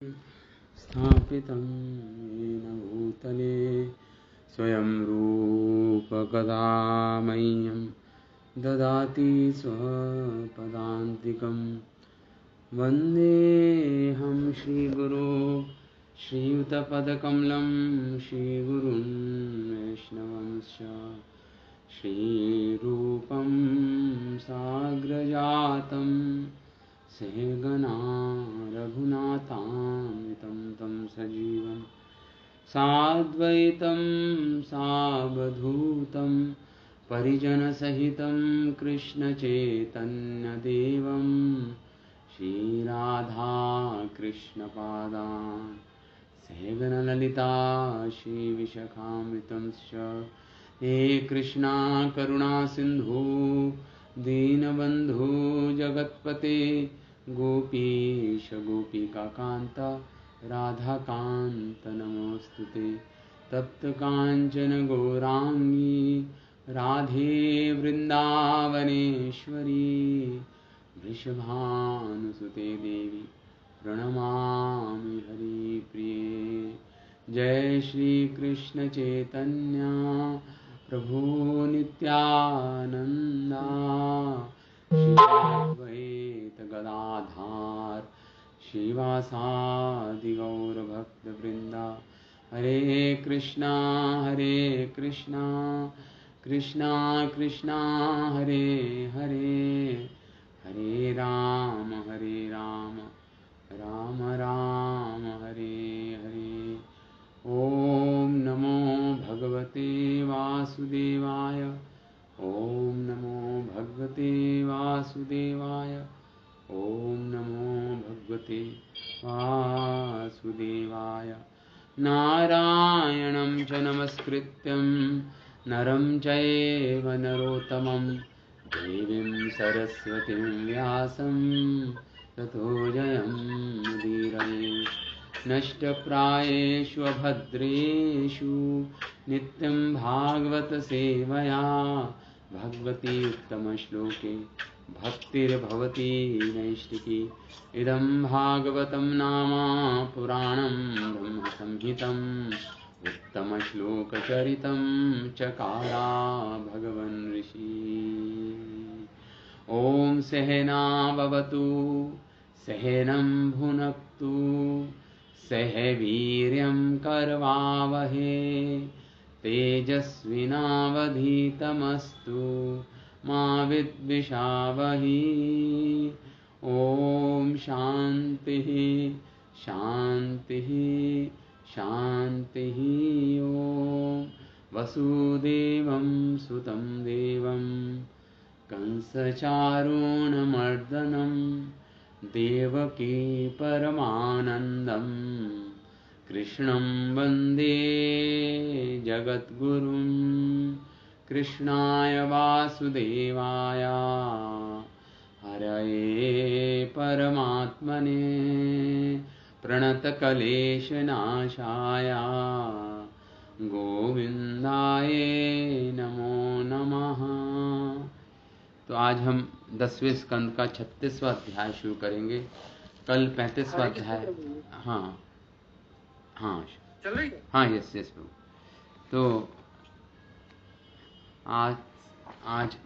स्थापितं येन भूतले स्वयं रूप कदा मह्यं ददाति स्वपदान्तिकं। वन्देऽहं श्रीगुरो श्रीयुतपदकमलं श्रीगुरुन् वैष्णवंश्च श्रीरूपं साग्रजातं सहगना रघुनाथान्वितं तं सजीवं साद्वैतं सावधूतं परिजनसहितं कृष्णचैतन्यदेवं श्रीराधा कृष्णपादान् सहगणललिता श्रीविशाखान्वितंश्च। हे कृष्णा करुणा सिन्धु दीनबन्धु जगत्पते गोपीश गोपिकान्त राधाकान्त नमोऽस्तुते। तप्तकाञ्चन गौराङ्गी राधे वृन्दावनेश्वरी वृषभानुसुते देवी प्रणमामि हरिप्रिये। जय श्री कृष्ण चैतन्य प्रभु नित्यानंदा श्री अद्वैत गदाधार श्रीवासादि गौर भक्त वृंदा। हरे कृष्णा कृष्णा कृष्णा हरे हरे, हरे राम राम राम हरे हरे। ओम नमो भगवते वासुदेवाय, ओम नमो भगवते वासुदेवाय, ओम नमो भगवते वासुदेवाय। नारायणं च नमस्कृत्यं नरं चैव नरोत्तमं देवीं सरस्वतीं व्यासं ततो जयमुदीरये। नष्टप्रायेषु अभद्रेषु नित्यं भागवत सेवया भगवती उत्तमश्लोके भक्तिर्भवती नैष्टिकी। इदं भागवतं नाम पुराणं ब्रह्मसंहितम् उत्तमश्लोकचरितं चकारा भगवन् ऋषि। ॐ सहना भवतु सहनं भुनक्तु सह वीर्यं करवावहे तेजस्विनावधीतमस्तु मा विद्विषावहि। ॐ शान्तिः शान्तिः शान्तिः। ॐ वसुदेवं सुतं देवं कंसचारूणमर्दनं देवकी परमानन्दं कृष्णं वन्दे जगद्गुरुं। कृष्णाय वासुदेवाय हरये परमात्मने प्रणतक्लेशनाशाय गोविन्दाय नमो नमः। तो आज हम 10वें स्कंद का 36वां अध्याय शुरू करेंगे। कल 35वां अध्याय। हाँ चल रही है। हाँ यस प्रभु। तो आज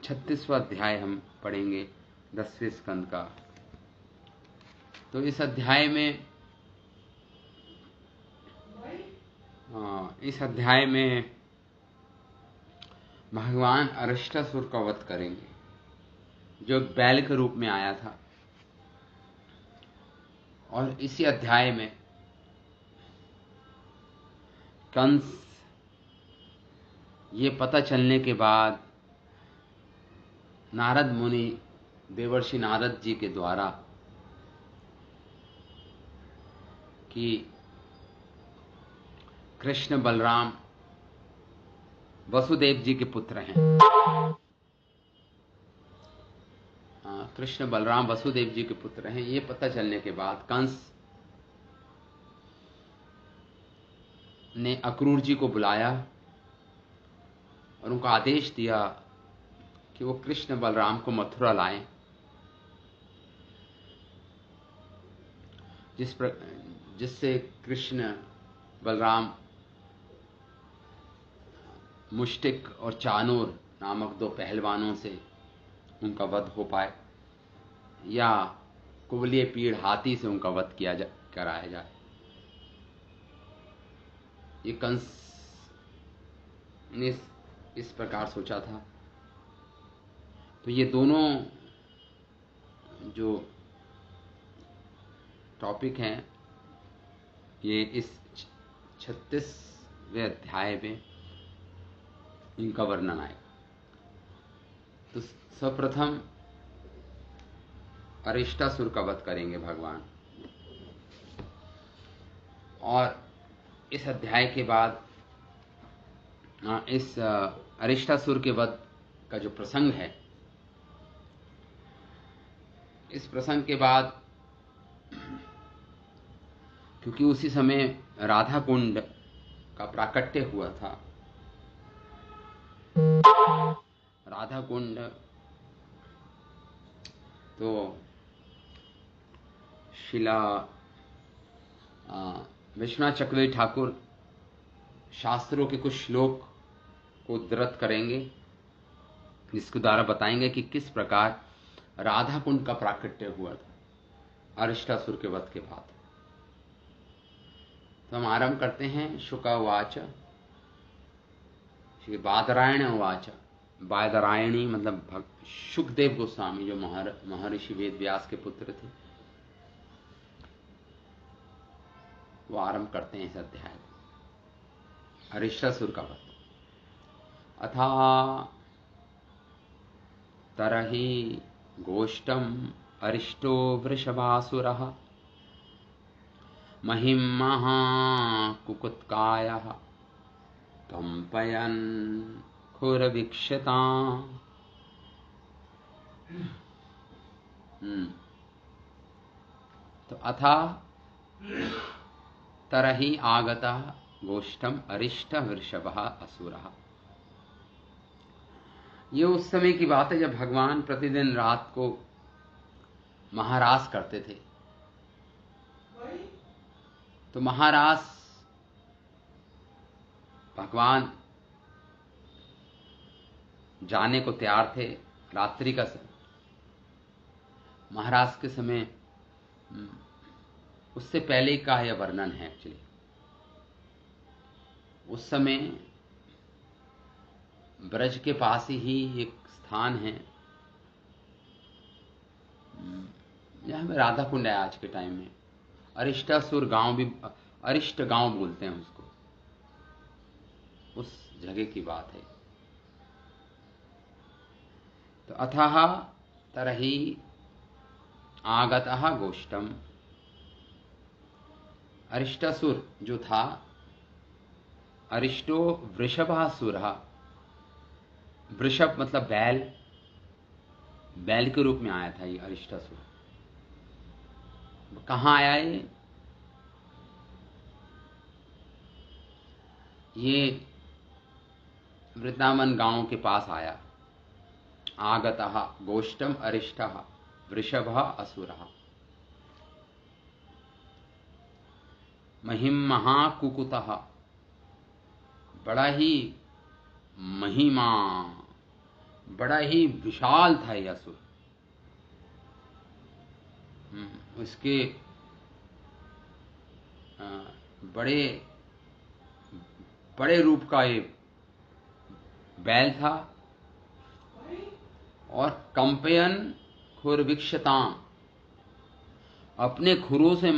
36वां अध्याय हम पढ़ेंगे 10वें स्कंद का। तो इस अध्याय में भगवान अरिष्टासुर का वध करेंगे, जो बैल के रूप में आया था। और इसी अध्याय में कंस ये पता चलने के बाद नारद मुनि देवर्षि नारद जी के द्वारा कि कृष्ण बलराम वसुदेव जी के पुत्र हैं। कृष्ण बलराम वसुदेव जी के पुत्र हैं, ये पता चलने के बाद कंस ने अक्रूर जी को बुलाया और उनको आदेश दिया कि वो कृष्ण बलराम को मथुरा लाएं। जिससे कृष्ण बलराम मुष्टिक और चानूर नामक दो पहलवानों से उनका वध हो पाए, या कुवलीय पीड़ हाथी से उनका वध कराया जाए। ये कंस ने इस प्रकार सोचा था। तो ये दोनों जो टॉपिक हैं ये इस 36वें अध्याय में इनका वर्णन आएगा। तो सर्वप्रथम अरिष्टासुर का वध करेंगे भगवान, और इस अध्याय के बाद इस अरिष्टासुर के वध का जो प्रसंग है, इस प्रसंग के बाद, क्योंकि उसी समय राधा कुंड का प्राकट्य हुआ था, राधा कुंड तो शिला विश्वनाथ चक्रवर्ती ठाकुर शास्त्रों के कुछ श्लोक को उद्धृत करेंगे, जिसके द्वारा बताएंगे कि किस प्रकार राधा कुंड का प्राकट्य हुआ था अरिष्टासुर के वध के बाद। तो हम आरंभ करते हैं। शुका उवाच, श्री बादरायण उवाच। बादरायणी मतलब शुकदेव गोस्वामी, जो महर्षि वेद व्यास के पुत्र थे, वो आरंभ करते हैं इस अध्याय को, अरिष्टासुर का वध। अथा तरहि गोष्ठम अरिष्टो वृषभासुरः महिमहा कुकुत्कायः कंपयन् खुरवीक्षताम्। तो अथा तरहि आगतः गोष्ठम अरिष्ट वृषभः असुरः। ये उस समय की बात है जब भगवान प्रतिदिन रात को महारास करते थे। तो महारास भगवान जाने को तैयार थे। रात्रि का समय, महाराज के समय, उससे पहले का यह वर्णन है। एक्चुअली उस समय ब्रज के पास ही एक स्थान है जहां में राधा कुंड है आज के टाइम में। अरिष्टासुर गांव भी, अरिष्ट गांव बोलते हैं उसको, उस जगह की बात है। तो अथाह तरहि आगतः गोष्ठम, अरिष्टासुर जो था, अरिष्टो वृषभासुर, वृषभ मतलब बैल, बैल के रूप में आया था ये अरिष्टासुर। कहाँ आया ये वृंदावन गांव के पास आया। आगतः गोष्ठम अरिष्टः वृषभः असुरः महिम महाकुकुतः, बड़ा ही महिमा, बड़ा ही विशाल था यह असुर। उसके बड़े बड़े रूप का ये बैल था, और कंपयन खुरवीक्षताम, अपने खुरों से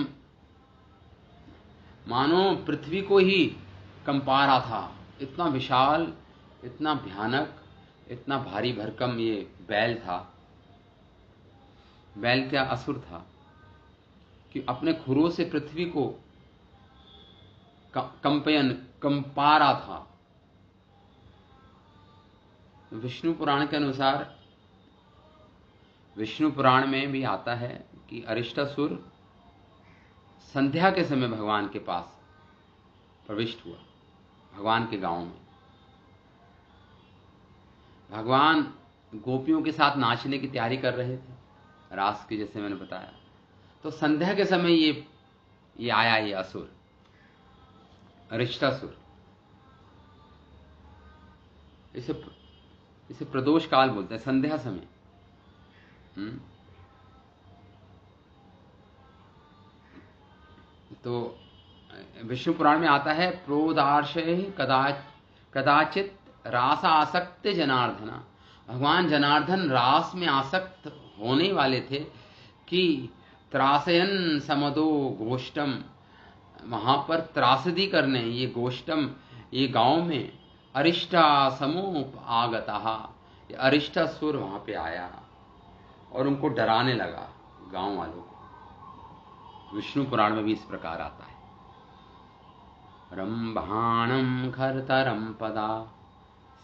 मानो पृथ्वी को ही कंपा रहा था। इतना विशाल, इतना भयानक, इतना भारी भरकम ये बैल था। बैल क्या, असुर था, कि अपने खुरों से पृथ्वी को कंपयन, कंपा रहा था। विष्णु पुराण के अनुसार, विष्णु पुराण में भी आता है कि अरिष्टासुर संध्या के समय भगवान के पास प्रविष्ट हुआ, भगवान के गांव में। भगवान गोपियों के साथ नाचने की तैयारी कर रहे थे, रास की, जैसे मैंने बताया। तो संध्या के समय ये ये आया, ये असुर अरिष्टासुर। इसे इसे प्रदोष काल बोलते हैं, संध्या समय। तो विष्णु पुराण में आता है, प्रोदार्शे कदाचित रास आसक्त जनार्दना। भगवान जनार्दन रास में आसक्त होने वाले थे कि त्रासयन समदो गोष्टम, वहां पर त्रासदी करने, ये गोष्टम, ये गांव में अरिष्टा समूप आगता, ये अरिष्टासुर वहां पे आया और उनको डराने लगा गांव वालों को। विष्णु पुराण में भी इस प्रकार आता है। रंभाणं खरतरं पदा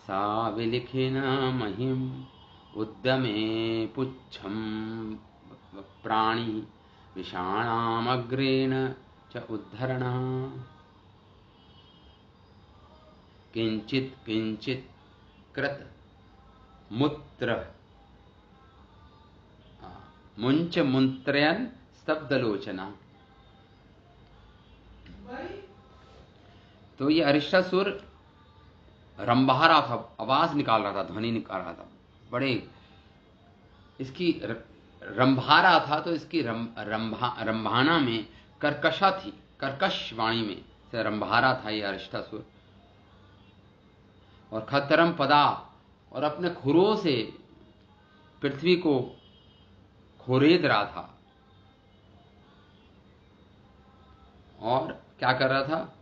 सा विलिखिन महिम उद्यमे पुच्छं प्राणी विषाणामग्रेण च उद्धरणः। किंचित किंचित कृत मूत्र मुंच मुंत्रयन स्तब्धलोचना। तो ये अरिष्टासुर रंभा रहा था, आवाज निकाल रहा था, ध्वनि निकाल रहा था, बड़े इसकी रंभा रहा था। तो इसकी रंभाना में कर्कशा थी, कर्कश वाणी में से रंभारा था ये अरिष्टासुर। और खतरम पदा, और अपने खुरों से पृथ्वी को खोरेद रहा था। और क्या कर रहा था,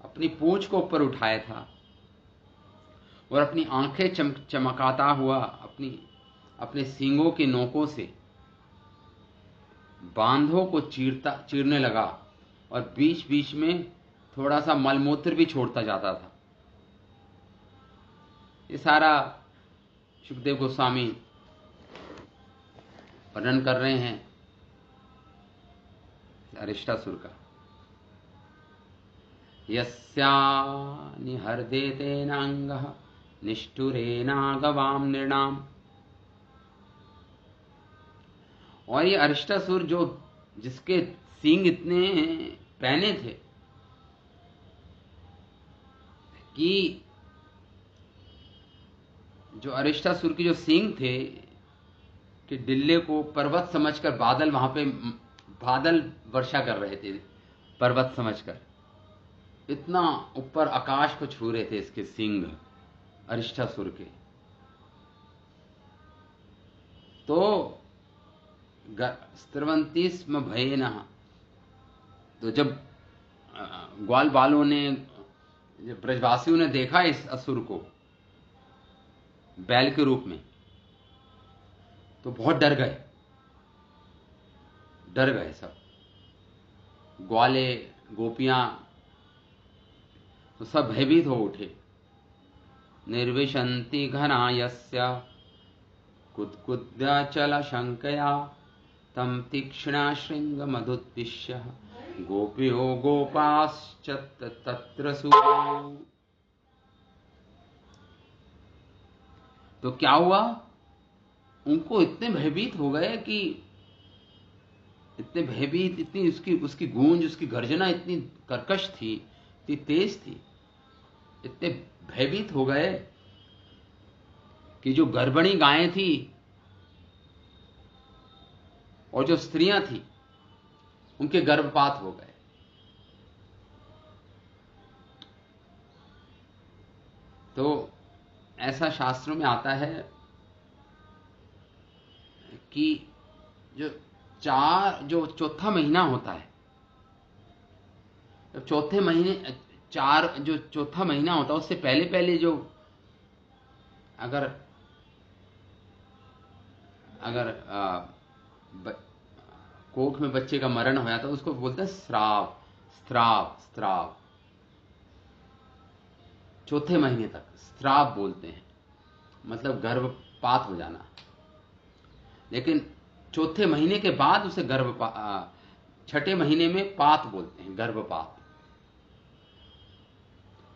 अपनी पूंछ को ऊपर उठाया था और अपनी आंखें चमकाता हुआ अपने सींगों के नोकों से बांधों को चीरने लगा, और बीच बीच में थोड़ा सा मलमूत्र भी छोड़ता जाता था। ये सारा सुखदेव गोस्वामी वर्णन कर रहे हैं अरिष्टासुर का। यस्या निहर्देतेनांगः निष्ठुरेनागवाम नृणाम। और ये अरिष्टासुर जिसके सींग इतने पैने थे कि जो अरिष्टासुर की जो सींग थे कि डिल्ले को पर्वत समझकर वहां पे बादल वर्षा कर रहे थे, पर्वत समझकर इतना ऊपर आकाश को छू रहे थे इसके सींग अरिष्टासुर के। तो स्त्रवंती स्म भयेनः, तो जब ग्वाल बालों ने, जब ब्रजवासियों ने देखा इस असुर को बैल के रूप में, तो बहुत डर गए सब। ग्वाले गोपियां तो सब भयभीत हो उठे। निर्विशन्ति घना यस्य कुद्कुद्याचल शंकया तम तीक्ष्णा श्रृंग मधुद्दिश्य गोपियो गोपाश्च तत्र सु। तो क्या हुआ, उनको इतने भयभीत हो गए कि इतने भयभीत, इतनी उसकी गूंज, उसकी गर्जना इतनी कर्कश थी, इतनी तेज थी, इतने भयभीत हो गए कि जो गर्भणी गायें थी और जो स्त्रियां थी उनके गर्भपात हो गए। तो ऐसा शास्त्रों में आता है कि जो चौथा महीना होता है, चौथे महीने जो चौथा महीना होता है उससे पहले पहले जो अगर कोख में बच्चे का मरण हो जाता है उसको बोलते हैं स्त्राव। चौथे महीने तक स्त्राव बोलते हैं, मतलब गर्भपात हो जाना। लेकिन चौथे महीने के बाद उसे छठे महीने में पात बोलते हैं, गर्भपात।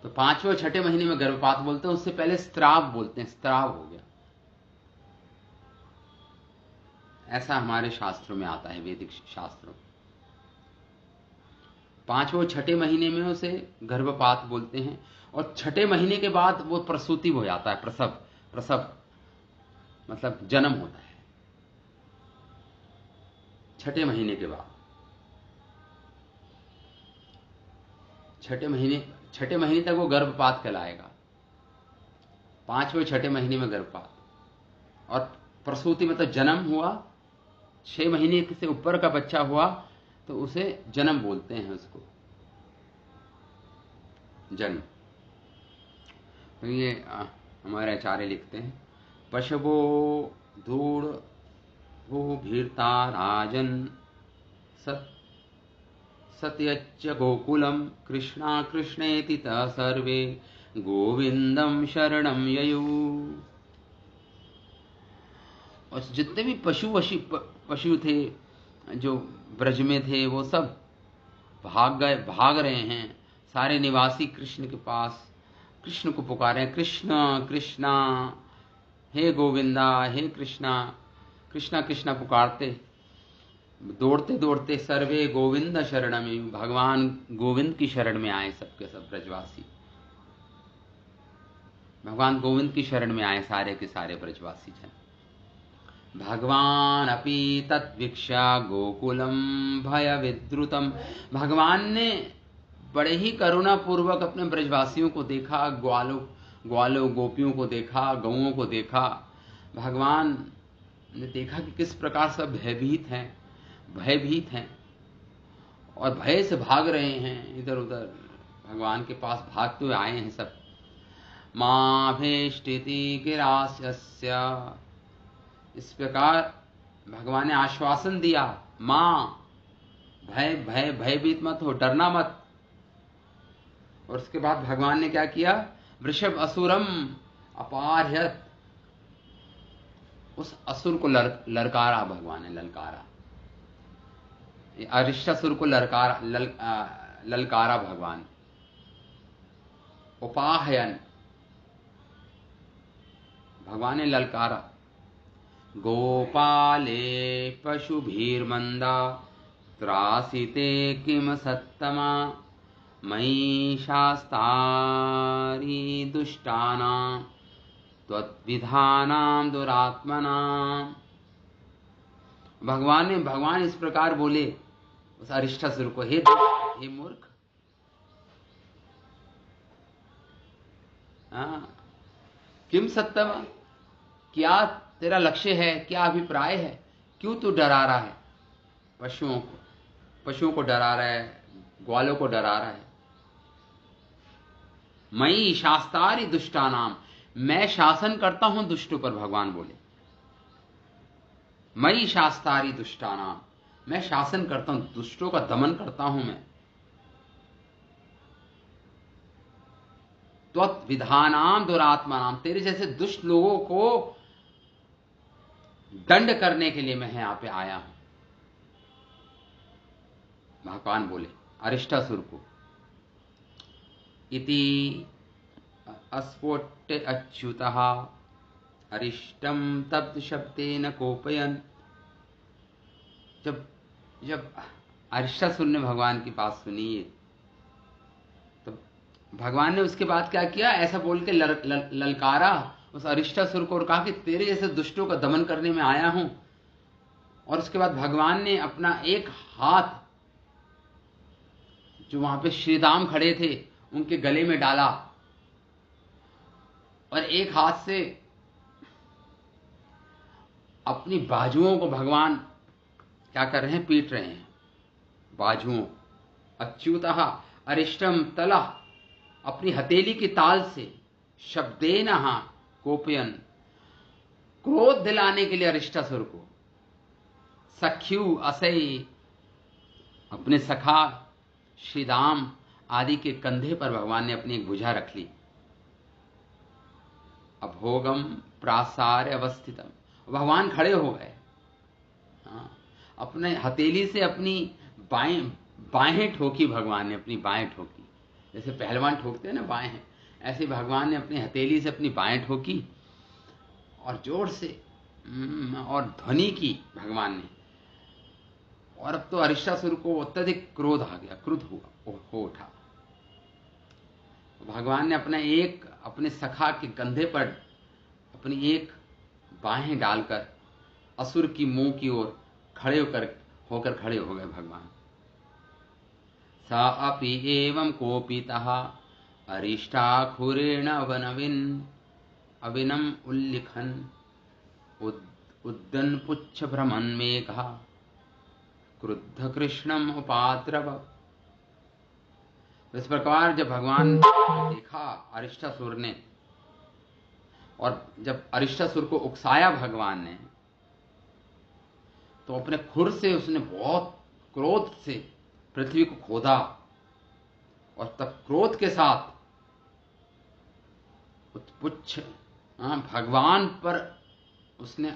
तो पांचवें और छठे महीने में गर्भपात बोलते हैं, उससे पहले स्त्राव बोलते हैं, स्त्राव हो गया। ऐसा हमारे शास्त्रों में आता है, वैदिक शास्त्रों में। 5वें छठे महीने में उसे गर्भपात बोलते हैं, और छठे महीने के बाद वो प्रसूति हो जाता है, प्रसव। प्रसव मतलब जन्म होता है छठे महीने के बाद। छठे महीने तक वो गर्भपात कहलाएगा। 5वें छठे महीने में गर्भपात, और प्रसूति मतलब जन्म हुआ। 6 महीने से ऊपर का बच्चा हुआ तो उसे जन्म बोलते हैं, उसको जन्म। तो ये हमारे आचार्य लिखते हैं, पशवो धूढ़ वो भीरता राजन सत्यच्च गोकुलम कृष्णा कृष्णेति त सर्वे गोविंदम शरणम ययु। और जितने भी पशु थे जो ब्रज में थे, वो सब भाग रहे हैं। सारे निवासी कृष्ण के पास कृष्ण को पुकारे, कृष्ण कृष्णा, हे गोविंदा, हे कृष्णा, कृष्णा कृष्णा पुकारते, दौड़ते दौड़ते सर्वे गोविंद शरणम, भगवान गोविंद की शरण में आए। सबके सब ब्रजवासी भगवान गोविंद की शरण में आए, सारे के सारे ब्रजवासी जन। भगवान अपि तत्वीक्षा गोकुलम भय विद्रुतम। भगवान ने बड़े ही करुणा पूर्वक अपने ब्रजवासियों को देखा, ग्वालों गोपियों को देखा, गौओं को देखा। भगवान ने देखा कि किस प्रकार सब भयभीत हैं और भय से भाग रहे हैं इधर उधर। भगवान के पास भागते हुए आए हैं सब। मां भेष्टिति गिरास्यस्य, इस प्रकार भगवान ने आश्वासन दिया, मां भयभीत मत हो, डरना मत। और उसके बाद भगवान ने क्या किया, वृषभ असुरम अपार्यत, उस असुर को ललकारा भगवान ने, ललकारा। अरिष्टासुर को ललकारा भगवान। उपाहयन, भगवान ने ललकारा। गोपाले पशुभिर्मंदा त्रासिते किम सत्तमा, मयि शास्तारी दुष्टानां त्वद्विधानां दुरात्मनां। भगवान इस प्रकार बोले उस अरिष्टासुर को, हे मूर्ख, किम सत्तमा, क्या तेरा लक्ष्य है, क्या अभिप्राय है, क्यों तू डरा रहा है पशुओं को डरा रहा है, ग्वालों को डरा रहा है। मयि शास्तारी दुष्टानाम, मैं शासन करता हूं दुष्टों पर। भगवान बोले मयि शास्तारी दुष्टानाम, मैं शासन करता हूं, दुष्टों का दमन करता हूं मैं। त्वत् विधानाम दुरात्मानाम, तेरे जैसे दुष्ट लोगों को दंड करने के लिए मैं यहां पे आया हूं। भगवान बोले अरिष्टासुर को, इति अस्फोट्य अच्युतः अरिष्टम तप्त शब्देन कोपयन। जब अरिष्टासुर ने भगवान की बात सुनी तो भगवान ने उसके बाद क्या किया, ऐसा बोल के ललकारा उस अरिष्टासुर को और कहा कि तेरे जैसे दुष्टों का दमन करने में आया हूं। और उसके बाद भगवान ने अपना एक हाथ, जो वहां पे श्रीराम खड़े थे, उनके गले में डाला, और एक हाथ से अपनी बाजुओं को भगवान क्या कर रहे हैं, पीट रहे हैं बाजुओं। अच्युतः अरिष्टम तला, अपनी हथेली की ताल से, शब्देनः कोपयन, क्रोध दिलाने के लिए अरिष्टासुर को। सख्यु असई, अपने सखा श्रीराम आदि के कंधे पर भगवान ने अपनी एक भुजा रख ली। अभोगम प्रासार्य अवस्थितम, भगवान खड़े हो गए। अपने हथेली से अपनी बाहें ठोकी भगवान ने, अपनी बाहें ठोकी, जैसे पहलवान ठोकते हैं ना बाहें, ऐसे भगवान ने अपनी हथेली से अपनी बाहें ठोकी और जोर से और ध्वनि की भगवान ने। और अब तो अरिष्टासुर को अत्यधिक क्रोध आ गया, क्रुद्ध हुआ। भगवान ने अपने सखा के कंधे पर अपनी एक बाहें डालकर असुर की मुंह की ओर होकर खड़े हो गए भगवान। सा अपि एवं कोपितः अरिष्टाखुरेण अविनम उल्लिखन् उद्दन्पुच्छ भ्रमन् मेघः क्रुद्ध कृष्णम उपाद्रव। इस प्रकार जब भगवान ने देखा अरिष्टासुर ने, और जब अरिष्टासुर को उकसाया भगवान ने, तो अपने खुर से उसने बहुत क्रोध से पृथ्वी को खोदा, और तब क्रोध के साथ उत्पुच्छ भगवान पर उसने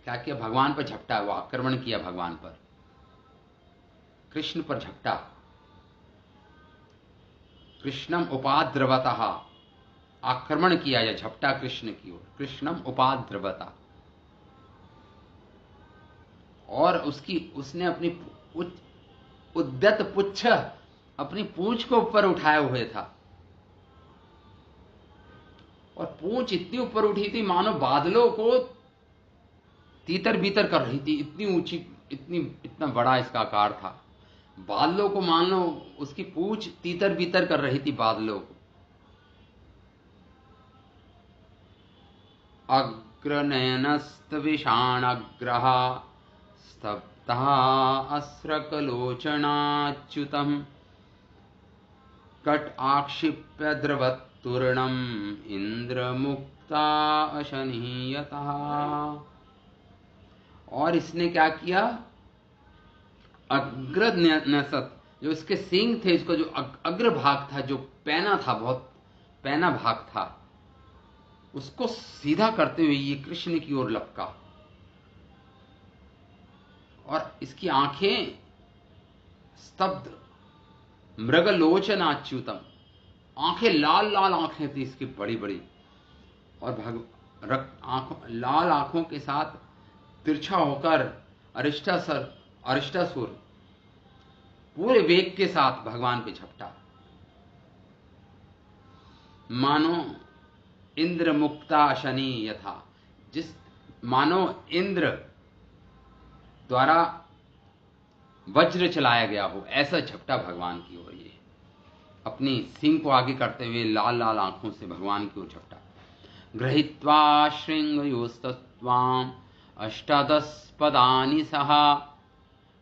क्या किया, भगवान पर झपटा, वो आक्रमण किया भगवान पर, कृष्ण पर झपटा। कृष्णम उपाद्रवतः, आक्रमण किया या झपटा कृष्ण की ओर, कृष्णम उपाद्रवता। और उसने अपनी उद्यत पुच्छ, अपनी पूंछ को ऊपर उठाए हुए था, और पूंछ इतनी ऊपर उठी थी मानो बादलों को तीतर बीतर कर रही थी, इतनी ऊंची, इतना बड़ा इसका आकार था। बादलों को मान लो उसकी पूंछ तीतर बीतर कर रही थी बादलों को। अग्रनयनस्तविषाणग्रह स्तब्धा अस्रकलोचनाच्युतम् कट आक्षिप्य द्रवत्तूर्णम् इंद्रमुक्ता अशनीयतः। और इसने क्या किया, अग्रनयसत, जो इसके सींग थे, इसका जो अग्र भाग था, जो पैना था, बहुत पैना भाग था, उसको सीधा करते हुए ये कृष्ण की ओर लपका। और इसकी आंखें स्तब्ध, मृगलोचनाच्युतम, आंखें लाल लाल आंखें थी इसकी बड़ी बड़ी, और लाल आंखों के साथ तिरछा होकर अरिष्टासुर पूरे वेग के साथ भगवान पे झपटा, मानो इंद्र मुक्ता शनि यथा, मानो इंद्र द्वारा वज्र चलाया गया हो, ऐसा झपटा भगवान की ओर। ये अपनी सिंह को आगे करते हुए लाल लाल आंखों से भगवान की ओर झपटा। गृहीत्वा शृंगयोस्तत्वाम् अष्टादश पदानि सह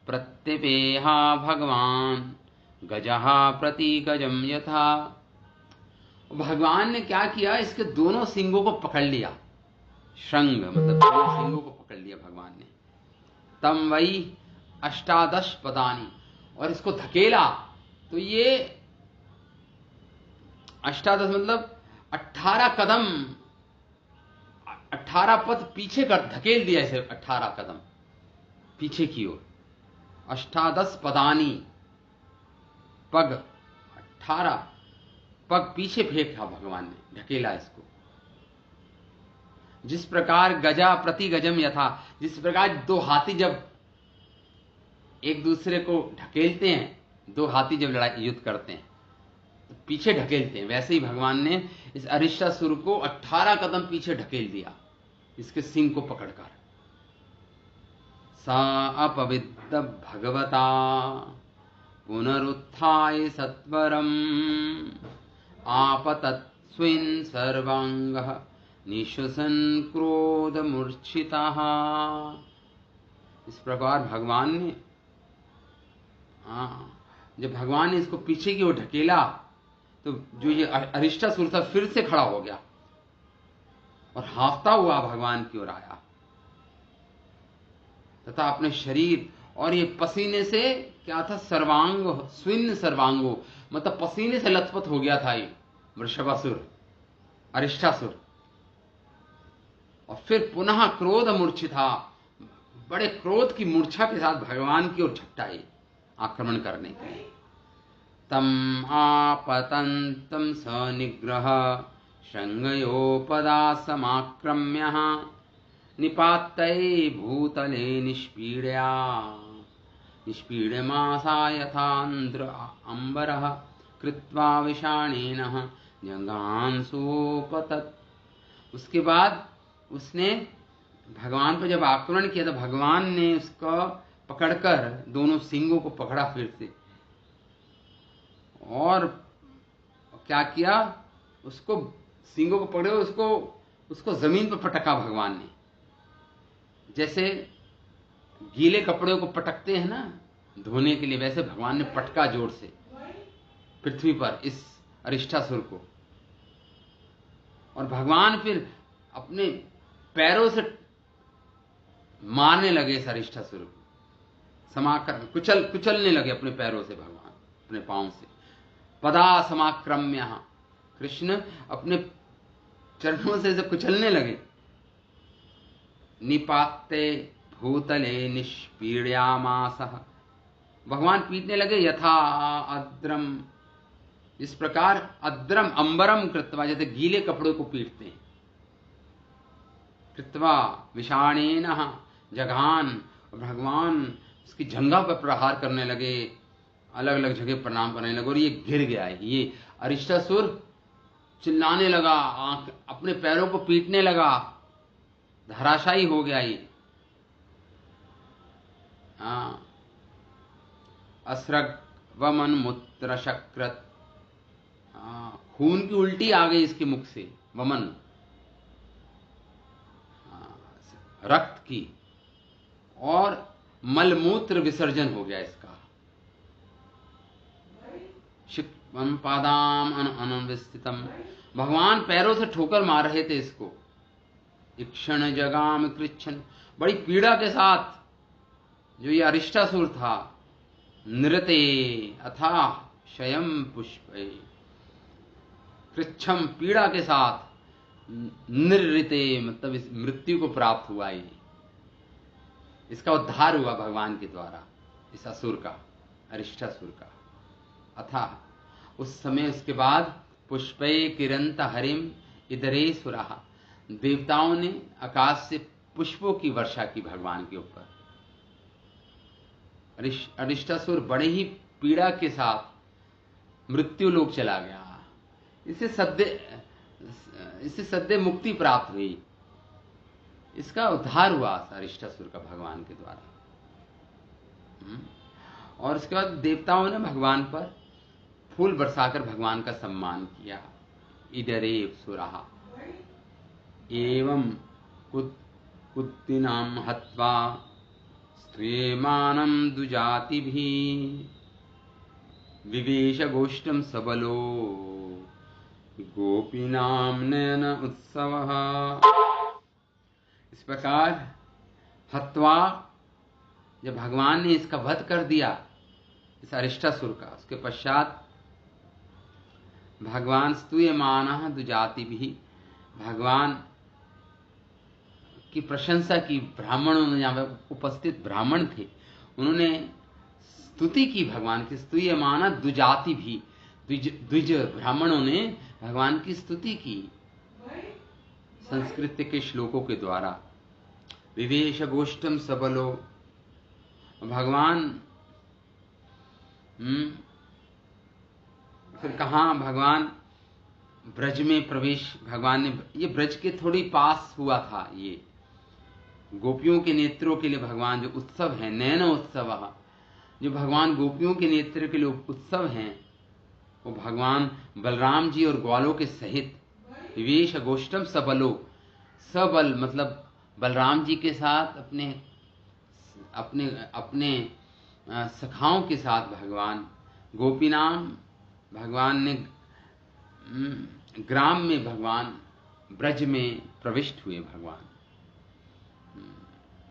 प्रत्यपेहा भगवान गजः प्रति गजम यथा। भगवान ने क्या किया, इसके दोनों सिंगों को पकड़ लिया, शृंग मतलब दोनों सिंगों को पकड़ लिया भगवान ने। तम वही अष्टादश पदानी, और इसको धकेला, तो ये अष्टादश मतलब 18 कदम, 18 पद पीछे कर धकेल दिया इसे, 18 कदम पीछे की ओर। अष्टादश पदानी, पग 18 पग पीछे फेंका भगवान ने, ढकेला इसको। जिस प्रकार गजा प्रति गजम यथा, जिस प्रकार दो हाथी जब एक दूसरे को ढकेलते हैं, दो हाथी जब लड़ाई युद्ध करते हैं तो पीछे ढकेलते हैं, वैसे ही भगवान ने इस अरिष्टासुर को 18 कदम पीछे ढकेल दिया इसके सिंह को पकड़कर। सा अपविद्ध भगवता पुनरुत्थाय सत्वरम आपतत्स्विन् सर्वांगः निशुसन् क्रोध मूर्छितः। इस प्रकार भगवान ने, जब भगवान ने इसको पीछे की ओर ढकेला, तो जो ये अरिष्टासुर था फिर से खड़ा हो गया और हाफता हुआ भगवान की ओर आया, तथा अपने शरीर और ये पसीने से क्या था, सर्वांग स्विन्न सर्वांगो, मतलब पसीने से लथपथ हो गया था ये वृषभासुर, अरिष्टासुर। और फिर पुनः क्रोध मूर्छिता, बड़े क्रोध की मूर्छा के साथ भगवान की ओर झपटाए आक्रमण करने के लिए। तम आपतंतम सनिग्रह शृंगयोपदा समाक्रम्य निपातये भूतले निष्पीड्यमासा यथान्द्र अंबरः कृत्वा विषाणेन जंघांसोपतत। उसके बाद उसने भगवान पर जब आक्रमण किया तो भगवान ने उसको पकड़कर दोनों सिंगों को पकड़ा फिर से, और क्या किया, उसको सिंगों को पकड़े, उसको जमीन पर पटका भगवान ने। जैसे गीले कपड़े को पटकते हैं ना धोने के लिए, वैसे भगवान ने पटका जोर से पृथ्वी पर इस अरिष्टासुर को। और भगवान फिर अपने पैरों से मारने लगे इस अरिष्टासुर को, समाकर कुचलने लगे अपने पैरों से भगवान, अपने पांव से। पदा समाक्रम्य, कृष्ण अपने चरणों से कुचलने लगे। निपाते भूतले निष्पीड्यामास, भगवान पीटने लगे। यथा अद्रम, इस प्रकार अद्रम अंबरम कृत्वा, जैसे गीले कपड़ों को पीटते हैं, कृत्वा विषाणेन जघान, भगवान उसकी जंघा पर प्रहार करने लगे, अलग अलग जगह प्रणाम करने लगे, और ये गिर गया। ये अरिष्टासुर चिल्लाने लगा, अपने पैरों को पीटने लगा, धराशायी हो गया ये। असृग वमन मूत्र शक्रत, खून की उल्टी आ गई इसके मुख से, वमन रक्त की, और मलमूत्र विसर्जन हो गया इसका। शिक्वम पादाम अनविस्थितम, भगवान पैरों से ठोकर मार रहे थे इसको। इक्षण जगाम कृच्छन, बड़ी पीड़ा के साथ जो ये अरिष्टासुर था, नृते अथा शयम पुष्पे, कृच्छम पीड़ा के साथ, नृते मतलब इस मृत्यु को प्राप्त हुआ। ये इसका उद्धार हुआ भगवान के द्वारा, इस असुर का, अरिष्टासुर का। अथा उस समय उसके बाद पुष्पे किरंत हरिम इधरे सुराह, देवताओं ने आकाश से पुष्पों की वर्षा की भगवान के ऊपर। अरिष्टासुर बड़े ही पीड़ा के साथ मृत्यु लोक चला गया। इसे सद्य मुक्ति प्राप्त हुई, इसका उद्धार हुआ अरिष्टासुर का भगवान के द्वारा। और उसके बाद देवताओं ने भगवान पर फूल बरसाकर भगवान का सम्मान किया। इडरेव सुराहा एवं कुत्तिनाम हत्वा स्त्रियमानं दुजातिभिः विवेश गोष्ठम सबलो गोपीनाम नयन उत्सवः। इस प्रकार हत्वा, जब भगवान ने इसका वध कर दिया इस अरिष्टासुर का, उसके पश्चात भगवान स्तूयमानः दुजातिभिः, भगवान की प्रशंसा की ब्राह्मणों ने, यहाँ पे उपस्थित ब्राह्मण थे, उन्होंने स्तुति की भगवान की। स्तूयमानः दुजातिभिः, द्विज ब्राह्मणों ने भगवान की स्तुति की संस्कृत के श्लोकों के द्वारा। विवेश गोष्ठम सबलो, भगवान फिर कहा, भगवान ब्रज में प्रवेश, भगवान ने, ये ब्रज के थोड़ी पास हुआ था, ये गोपियों के नेत्रों के लिए भगवान जो उत्सव है, नयन उत्सव, जो भगवान गोपियों के नेत्र के लिए उत्सव हैं, वो भगवान बलराम जी और ग्वालों के सहित विवेश गोष्ठम सबलो, सबल मतलब बलराम जी के साथ अपने अपने अपने सखाओं के साथ भगवान, गोपीनाम, भगवान ने ग्राम में, भगवान ब्रज में प्रविष्ट हुए। भगवान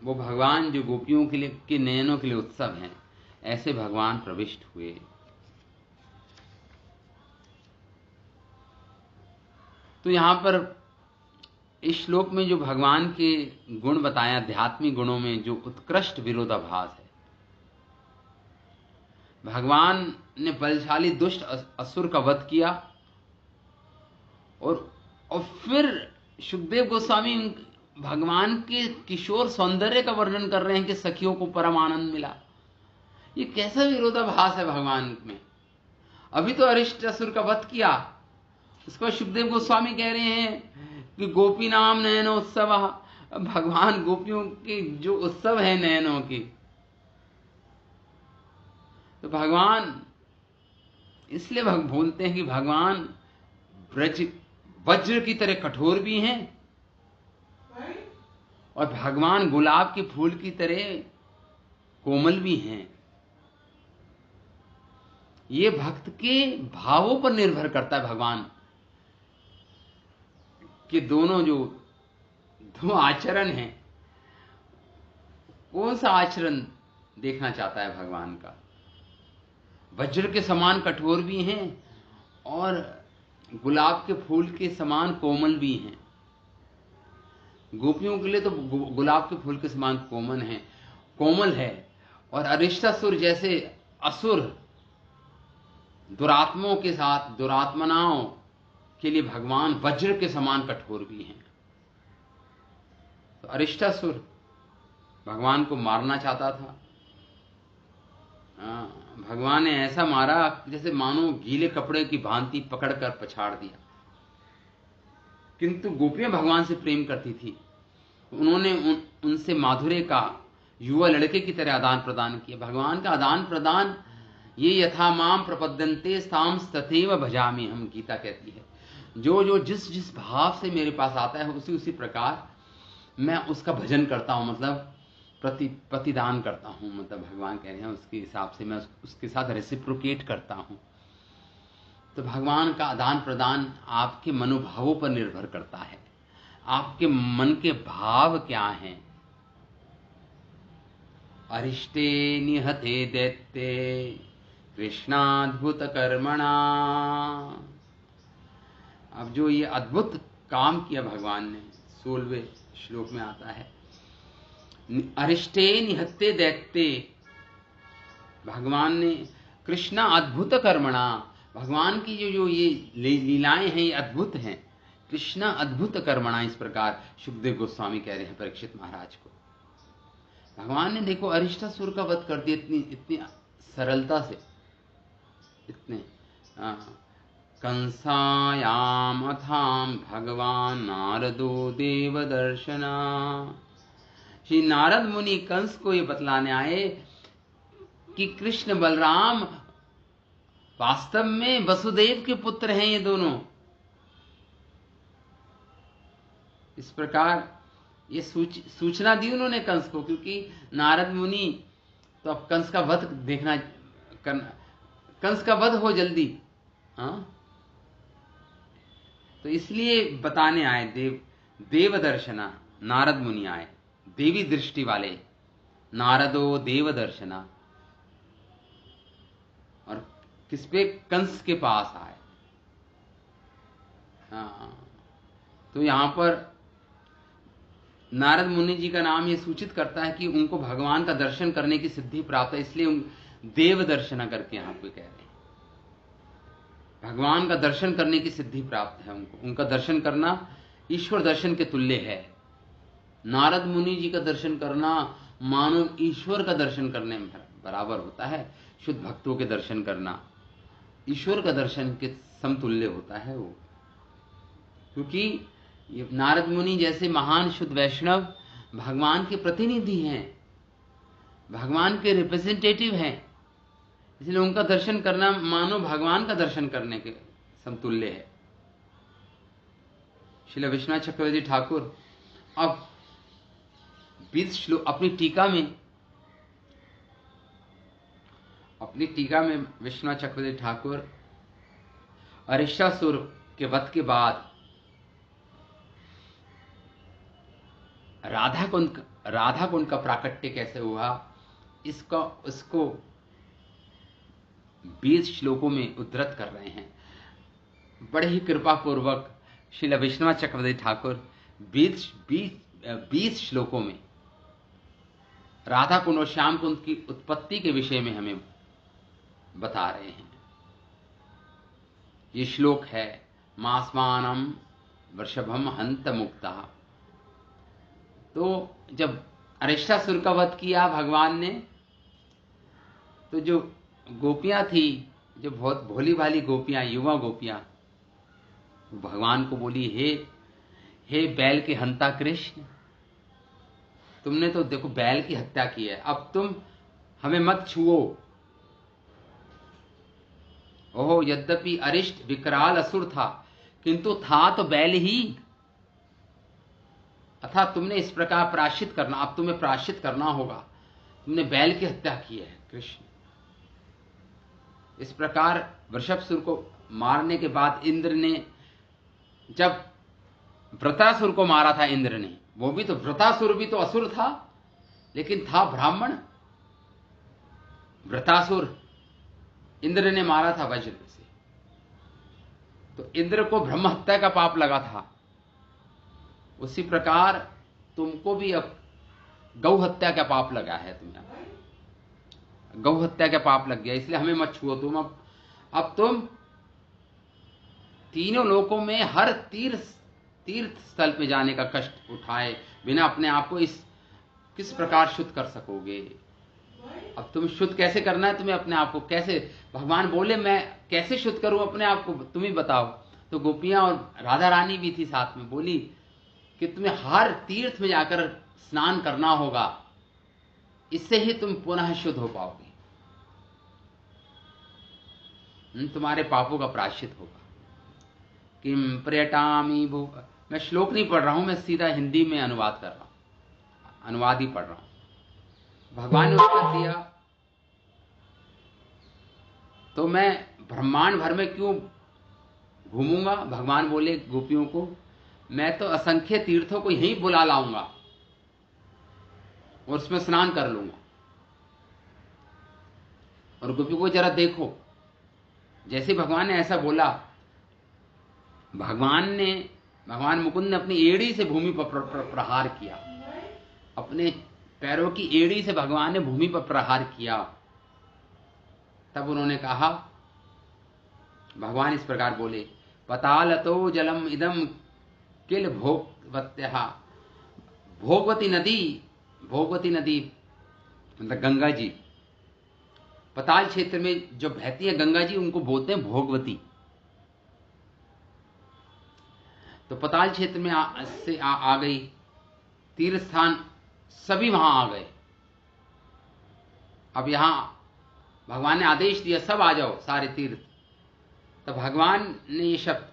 वो भगवान जो गोपियों के लिए, के नयनों के लिए उत्सव हैं, ऐसे भगवान प्रविष्ट हुए। तो यहां पर इस श्लोक में जो भगवान के गुण बताया, आध्यात्मिक गुणों में जो उत्कृष्ट विरोधाभास है, भगवान ने बलशाली दुष्ट असुर का वध किया, और फिर सुखदेव गोस्वामी भगवान के किशोर सौंदर्य का वर्णन कर रहे हैं कि सखियों को परम आनंद मिला। ये कैसा विरोधाभास है भगवान में। अभी तो अरिष्टासुर का वध किया, इसको सुखदेव गोस्वामी कह रहे हैं कि गोपी नाम नयनोत्सव, भगवान गोपियों के जो उत्सव है नयनों की, तो भगवान इसलिए बोलते हैं कि भगवान ब्रज वज्र की तरह कठोर भी हैं और भगवान गुलाब के फूल की तरह कोमल भी हैं। ये भक्त के भावों पर निर्भर करता है भगवान कि दोनों जो दो आचरण हैं, कौन सा आचरण देखना चाहता है भगवान का। वज्र के समान कठोर भी हैं और गुलाब के फूल के समान कोमल भी हैं। गोपियों के लिए तो गुलाब के फूल के समान कोमल है, और अरिष्टासुर जैसे असुर दुरात्माओं के साथ, दुरात्मनाओं के लिए भगवान वज्र के समान कठोर भी हैं। तो अरिष्टासुर भगवान को मारना चाहता था। भगवान ने ऐसा मारा जैसे मानो गीले कपड़े की भांति पकड़कर पछाड़ दिया। किंतु गोपियां भगवान से प्रेम करती थी, उन्होंने उनसे माधुर्य का युवा लड़के की तरह आदान प्रदान किया। भगवान का आदान प्रदान ये यथा माम प्रपद्यन्ते ताम तथैव भजामि, हम गीता कहती है। जो जिस जिस भाव से मेरे पास आता है उसी प्रकार मैं उसका भजन करता हूं, मतलब प्रतिदान करता हूं। मतलब भगवान कह रहे हैं उसके हिसाब से मैं उसके साथ रेसिप्रोकेट करता हूं। तो भगवान का आदान प्रदान आपके मनोभावों पर निर्भर करता है, आपके मन के भाव क्या हैं। अरिष्टे निहते दैत्ये कृष्णाद्भुत कर्मणा। अब जो ये अद्भुत काम किया भगवान ने, 16वें श्लोक में आता है, अरिष्टे निहत्ते दैत्ये, भगवान ने कृष्णा अद्भुत कर्मणा, भगवान की जो ये लीलाएं हैं ये अद्भुत हैं। कृष्णा अद्भुत कर्मणा, इस प्रकार सुखदेव गोस्वामी कह रहे हैं परीक्षित महाराज को। भगवान ने देखो अरिष्टासुर का वध कर दिया इतनी सरलता से, इतने कंसायाम अथाम भगवान नारदो देव दर्शना। श्री नारद मुनि कंस को ये बतलाने आए कि कृष्ण बलराम वास्तव में वसुदेव के पुत्र हैं ये दोनों। इस प्रकार ये सूचना दी उन्होंने कंस को, क्योंकि नारद मुनि तो अब कंस का वध करना, कंस का वध हो जल्दी, तो इसलिए बताने आए। देव दर्शना, नारद मुनि आए, देवी दृष्टि वाले, नारदो देव दर्शना, और किस पे, कंस के पास आए। तो यहां पर नारद मुनि जी का नाम ये सूचित करता है कि उनको भगवान का दर्शन करने की सिद्धि प्राप्त है, इसलिए देव दर्शना करके यहां पे कह रहे हैं भगवान का दर्शन करने की सिद्धि प्राप्त है उनको। उनका दर्शन करना ईश्वर दर्शन के तुल्य है। नारद मुनि जी का दर्शन करना मानो ईश्वर का दर्शन करने में बराबर होता है। शुद्ध भक्तों के दर्शन करना ईश्वर का दर्शन के समतुल्य होता है वो, क्योंकि ये नारद मुनि जैसे महान शुद्ध वैष्णव भगवान के प्रतिनिधि हैं, भगवान के रिप्रेजेंटेटिव हैं, इसलिए उनका दर्शन करना मानो भगवान का दर्शन करने के समतुल्य है। श्रील विश्वनाथ चक्रवर्ती ठाकुर अब 20 श्लोक अपनी टीका में विश्वनाथ चक्रवर्ती ठाकुर अरिष्टासुर के वध के बाद राधा कुंड का प्राकट्य कैसे हुआ, इसको 20 श्लोकों में उद्धृत कर रहे हैं। बड़े ही कृपा पूर्वक श्रील विश्वनाथ चक्रवर्ती ठाकुर 20 श्लोकों में राधा कुंड और श्याम कुंड की उत्पत्ति के विषय में हमें बता रहे हैं। ये श्लोक है, मास्मानम वृषभम हंत मुक्ता। तो जब अरिष्टासुर का वध किया भगवान ने, तो जो गोपियां थी, जो बहुत भोली भाली गोपियां, युवा गोपियां, भगवान को बोली, हे बैल के हंता कृष्ण, तुमने तो देखो बैल की हत्या की है, अब तुम हमें मत छुओ। ओहो, यद्यपि अरिष्ट विकराल असुर था, किंतु था तो बैल ही। अर्थात तुमने इस प्रकार प्रायश्चित करना, अब तुम्हें प्रायश्चित करना होगा, तुमने बैल की हत्या की है कृष्ण। इस प्रकार वृषभसुर को मारने के बाद इंद्र ने, जब वृत्रासुर को मारा था इंद्र ने, वो भी तो, वृत्रासुर भी तो असुर था, लेकिन था ब्राह्मण। वृत्रासुर इंद्र ने मारा था वज्र से, तो इंद्र को ब्रह्म हत्या का पाप लगा था। उसी प्रकार तुमको भी अब गौ हत्या का पाप लगा है, तुम्हें गौ हत्या का पाप लग गया, इसलिए हमें मत छुओ तुम। अब तुम तीनों लोकों में हर तीर्थ स्थल पे जाने का कष्ट उठाए बिना अपने आप को इस किस प्रकार शुद्ध कर सकोगे? अब तुम शुद्ध कैसे करना है तुम्हें अपने आप को? कैसे? भगवान बोले मैं कैसे शुद्ध करूं अपने आप को, तुम ही बताओ। तो गोपियां और राधा रानी भी थी साथ में, बोली कि तुम्हें हर तीर्थ में जाकर स्नान करना होगा, इससे ही तुम पुनः शुद्ध हो पाओगे, तुम्हारे पापों का प्रायश्चित होगा। किम पर्यटामी भू, मैं श्लोक नहीं पढ़ रहा हूं, मैं सीधा हिंदी में अनुवाद कर रहा हूं, अनुवाद ही पढ़ रहा हूं। भगवान ने उत्तर दिया, तो मैं ब्रह्मांड भर में क्यों घूमूंगा? भगवान बोले गोपियों को, मैं तो असंख्य तीर्थों को यहीं बुला लाऊंगा और उसमें स्नान कर लूंगा। और गोपियों को जरा देखो, जैसे भगवान ने ऐसा बोला, भगवान मुकुंद ने अपनी एड़ी से भूमि पर प्रहार किया, अपने पैरों की एड़ी से भगवान ने भूमि पर प्रहार किया। तब उन्होंने कहा, भगवान इस प्रकार बोले, पतालतो जलम इदम किल भोगवत्या, भोगवती नदी मतलब गंगा जी, पताल क्षेत्र में जो बहती है गंगा जी, उनको बोलते हैं भोगवती। तो पताल क्षेत्र में आ गई, तीर्थ स्थान सभी वहां आ गए। अब यहां भगवान ने आदेश दिया, सब आ जाओ सारे तीर्थ। तो भगवान ने ये शब्द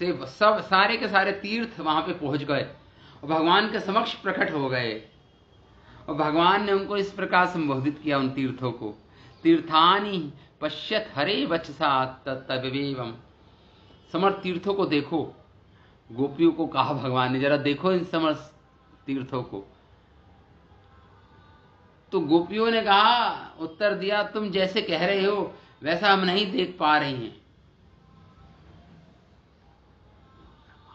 से सब सारे के सारे तीर्थ वहां पे पहुंच गए और भगवान के समक्ष प्रकट हो गए। और भगवान ने उनको इस प्रकार संबोधित किया, उन तीर्थों को, तीर्थानि पश्यत हरे वचसा तत्तवेवम। समर्थ तीर्थों को देखो, गोपियों को कहा भगवान ने, जरा देखो इन समर्थ तीर्थों को। तो गोपियों ने कहा, उत्तर दिया, तुम जैसे कह रहे हो वैसा हम नहीं देख पा रही हैं,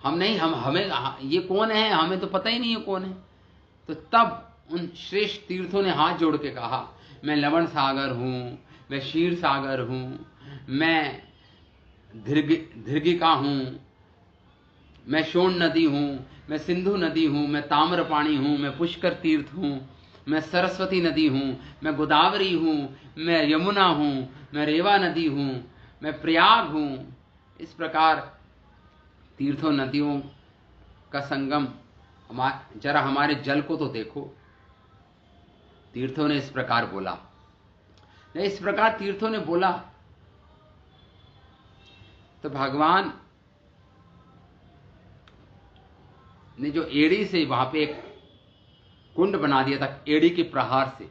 हमें ये कौन है, हमें तो पता ही नहीं है कौन है। तो तब उन श्रेष्ठ तीर्थों ने हाथ जोड़ के कहा, मैं लवण सागर हूं, मैं क्षीर सागर हूं, मैं धृगिका हूं, मैं शोण नदी हूं, मैं सिंधु नदी हूं, मैं ताम्रपाणी हूं, मैं पुष्कर तीर्थ हूं, मैं सरस्वती नदी हूं, मैं गोदावरी हूं, मैं यमुना हूं, मैं रेवा नदी हूं, मैं प्रयाग हूं। इस प्रकार तीर्थों नदियों का संगम, जरा हमारे जल को तो देखो। तीर्थों ने इस प्रकार बोला, इस प्रकार तीर्थों ने बोला। तो भगवान ने जो एड़ी से वहां पे एक कुंड बना दिया था, एड़ी के प्रहार से,